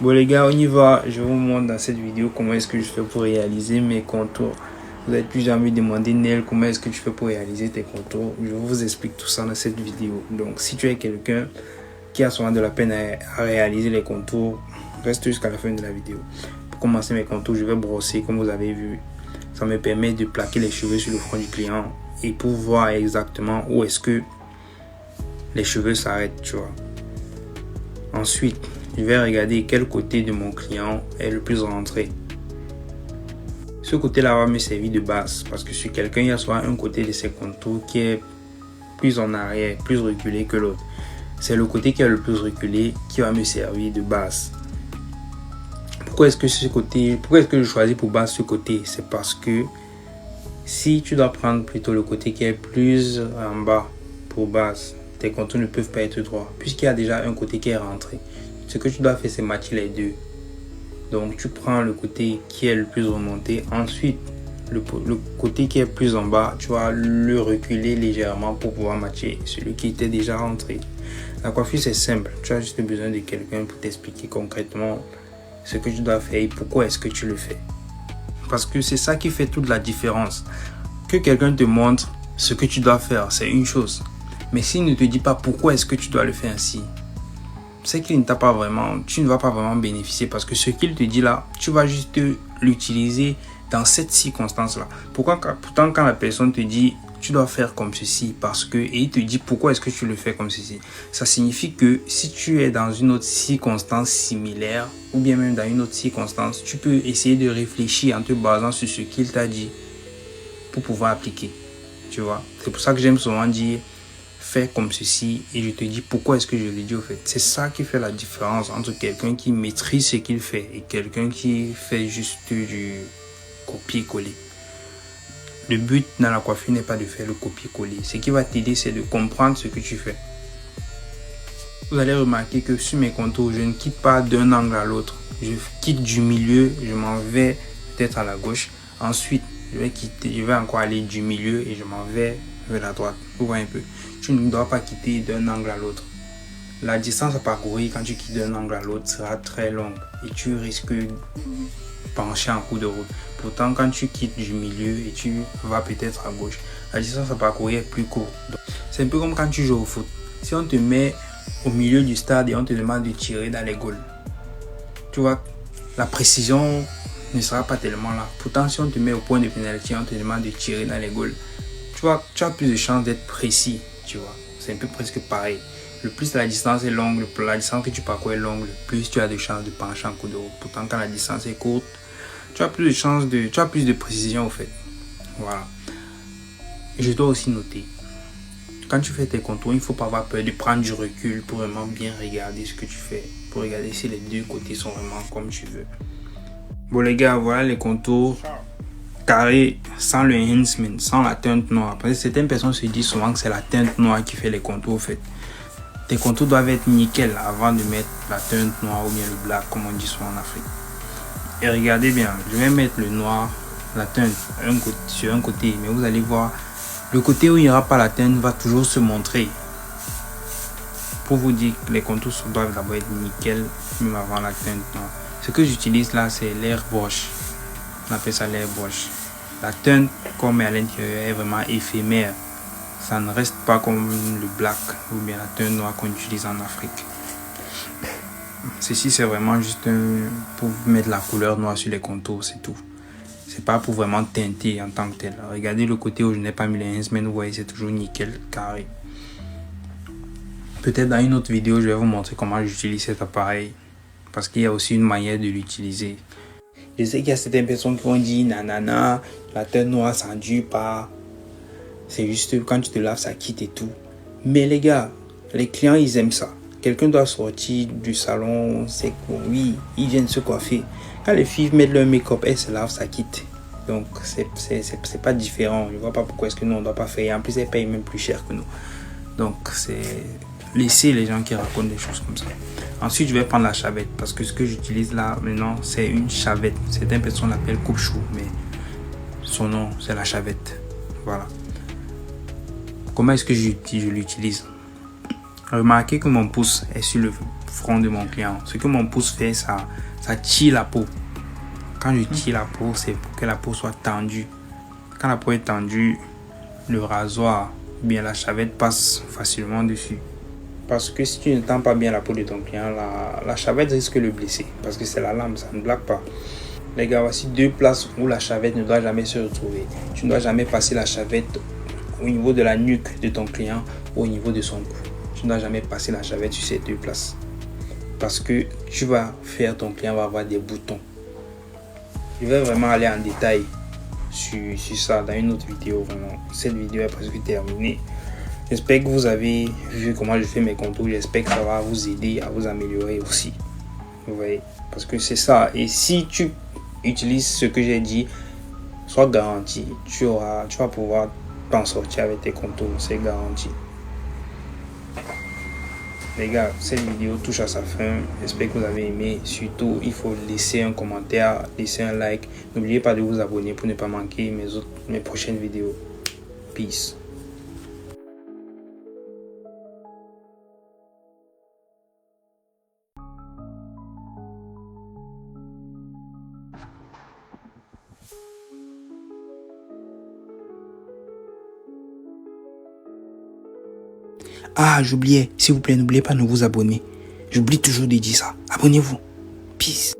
Bon les gars, on y va. Je vous montre dans cette vidéo comment est-ce que je fais pour réaliser mes contours. Vous avez plusieurs me demandé, Nel, comment est-ce que tu fais pour réaliser tes contours. Je vous explique tout ça dans cette vidéo. Donc si tu es quelqu'un qui a souvent de la peine à réaliser les contours, reste jusqu'à la fin de la vidéo. Pour commencer mes contours, je vais brosser comme vous avez vu. Ça me permet de plaquer les cheveux sur le front du client et pour voir exactement où est-ce que les cheveux s'arrêtent, tu vois. Ensuite, je vais regarder quel côté de mon client est le plus rentré. Ce côté-là va me servir de base parce que sur quelqu'un, il y a soit un côté de ses contours qui est plus en arrière, plus reculé que l'autre. C'est le côté qui est le plus reculé qui va me servir de base. Pourquoi est-ce que je choisis pour base ce côté? C'est parce que si tu dois prendre plutôt le côté qui est plus en bas pour base, tes contours ne peuvent pas être droits puisqu'il y a déjà un côté qui est rentré. Ce que tu dois faire, c'est matcher les deux. Donc tu prends le côté qui est le plus remonté. Ensuite, le côté qui est plus en bas, tu vas le reculer légèrement pour pouvoir matcher celui qui était déjà rentré. La coiffure, c'est simple. Tu as juste besoin de quelqu'un pour t'expliquer concrètement ce que tu dois faire et pourquoi est-ce que tu le fais. Parce que c'est ça qui fait toute la différence. Que quelqu'un te montre ce que tu dois faire, c'est une chose. Mais s'il ne te dit pas pourquoi est-ce que tu dois le faire ainsi, c'est qu'il ne t'a pas vraiment, tu ne vas pas vraiment bénéficier parce que ce qu'il te dit là, tu vas juste l'utiliser dans cette circonstance-là. Pourtant, quand la personne te dit tu dois faire comme ceci parce que, et il te dit pourquoi est-ce que tu le fais comme ceci, ça signifie que si tu es dans une autre circonstance similaire ou bien même dans une autre circonstance, tu peux essayer de réfléchir en te basant sur ce qu'il t'a dit pour pouvoir appliquer. Tu vois, c'est pour ça que j'aime souvent dire fais comme ceci et je te dis pourquoi est-ce que je le dis au fait. C'est ça qui fait la différence entre quelqu'un qui maîtrise ce qu'il fait et quelqu'un qui fait juste du copier-coller. Le but dans la coiffure n'est pas de faire le copier-coller. Ce qui va t'aider, c'est de comprendre ce que tu fais. Vous allez remarquer que sur mes contours, je ne quitte pas d'un angle à l'autre. Je quitte du milieu, je m'en vais peut-être à la gauche. Ensuite, je vais encore aller du milieu et je m'en vais vers la droite. Vous voyez un peu. Tu ne dois pas quitter d'un angle à l'autre. La distance à parcourir quand tu quittes d'un angle à l'autre sera très longue et tu risques de pencher en cours de route. Pourtant, quand tu quittes du milieu et tu vas peut-être à gauche, la distance à parcourir est plus courte. C'est un peu comme quand tu joues au foot. Si on te met au milieu du stade et on te demande de tirer dans les goals, tu vois, la précision ne sera pas tellement là. Pourtant, si on te met au point de pénalty et on te demande de tirer dans les goals, tu as plus de chances d'être précis, tu vois. C'est un peu presque pareil. Le plus la distance est longue, le plus la distance que tu parcours est longue, le plus tu as de chances de pencher en cours de route. Pourtant, quand la distance est courte, tu as plus de précision au fait. Voilà. Et je dois aussi noter, quand tu fais tes contours, il ne faut pas avoir peur de prendre du recul pour vraiment bien regarder ce que tu fais. Pour regarder si les deux côtés sont vraiment comme tu veux. Bon les gars, voilà les contours carré sans le enhancement, sans la teinte noire. Parce que certaines personnes se disent souvent que c'est la teinte noire qui fait les contours. En fait, tes contours doivent être nickel avant de mettre la teinte noire ou bien le black comme on dit souvent en Afrique. Et regardez bien, je vais mettre le noir, la teinte sur un côté, mais vous allez voir, le côté où il n'y aura pas la teinte va toujours se montrer. Pour vous dire que les contours doivent d'abord être nickel même avant la teinte noire. Ce que j'utilise là, c'est l'airbrush. On appelle ça l'airbrush. La teinte qu'on met à l'intérieur est vraiment éphémère. Ça ne reste pas comme le black ou bien la teinte noire qu'on utilise en Afrique. Ceci c'est vraiment juste pour mettre la couleur noire sur les contours, c'est tout. C'est pas pour vraiment teinter en tant que tel. Regardez le côté où je n'ai pas mis les enhancements, vous voyez c'est toujours nickel, carré. Peut-être dans une autre vidéo je vais vous montrer comment j'utilise cet appareil. Parce qu'il y a aussi une manière de l'utiliser. Je sais qu'il y a certaines personnes qui vont dire nanana, la teinte noire ça ne dure pas. C'est juste quand tu te laves ça quitte et tout. Mais les gars, les clients ils aiment ça. Quelqu'un doit sortir du salon, c'est quoi? Oui, ils viennent se coiffer. Quand les filles mettent leur make-up, elles se lavent, ça quitte. Donc c'est pas différent. Je vois pas pourquoi est-ce que nous on doit pas faire. Et en plus elles payent même plus cher que nous. Donc c'est laisser les gens qui racontent des choses comme ça. Ensuite je vais prendre la chavette parce que ce que j'utilise là maintenant c'est une chavette. Certaines personnes l'appellent coupe-chou, mais son nom c'est la chavette. Voilà. Comment est-ce que je l'utilise? Remarquez que mon pouce est sur le front de mon client. Ce que mon pouce fait, ça tire la peau. Quand je tire la peau, c'est pour que la peau soit tendue. Quand la peau est tendue, le rasoir, bien la chavette passe facilement dessus. Parce que si tu ne tends pas bien la peau de ton client, la chavette risque de le blesser. Parce que c'est la lame, ça ne blague pas. Les gars, voici 2 places où la chavette ne doit jamais se retrouver. Tu ne dois jamais passer la chavette au niveau de la nuque de ton client ou au niveau de son cou. Tu ne dois jamais passer la chavette sur ces 2 places. Parce que tu vas faire, ton client va avoir des boutons. Je vais vraiment aller en détail sur ça dans une autre vidéo. Vraiment. Cette vidéo est presque terminée. J'espère que vous avez vu comment je fais mes contours. J'espère que ça va vous aider à vous améliorer aussi. Vous voyez, parce que c'est ça. Et si tu utilises ce que j'ai dit, sois garanti. Tu vas pouvoir t'en sortir avec tes contours. C'est garanti. Les gars, cette vidéo touche à sa fin. J'espère que vous avez aimé. Surtout, il faut laisser un commentaire, laisser un like. N'oubliez pas de vous abonner pour ne pas manquer mes prochaines vidéos. Peace. Ah, j'oubliais. S'il vous plaît, n'oubliez pas de vous abonner. J'oublie toujours de dire ça. Abonnez-vous. Peace.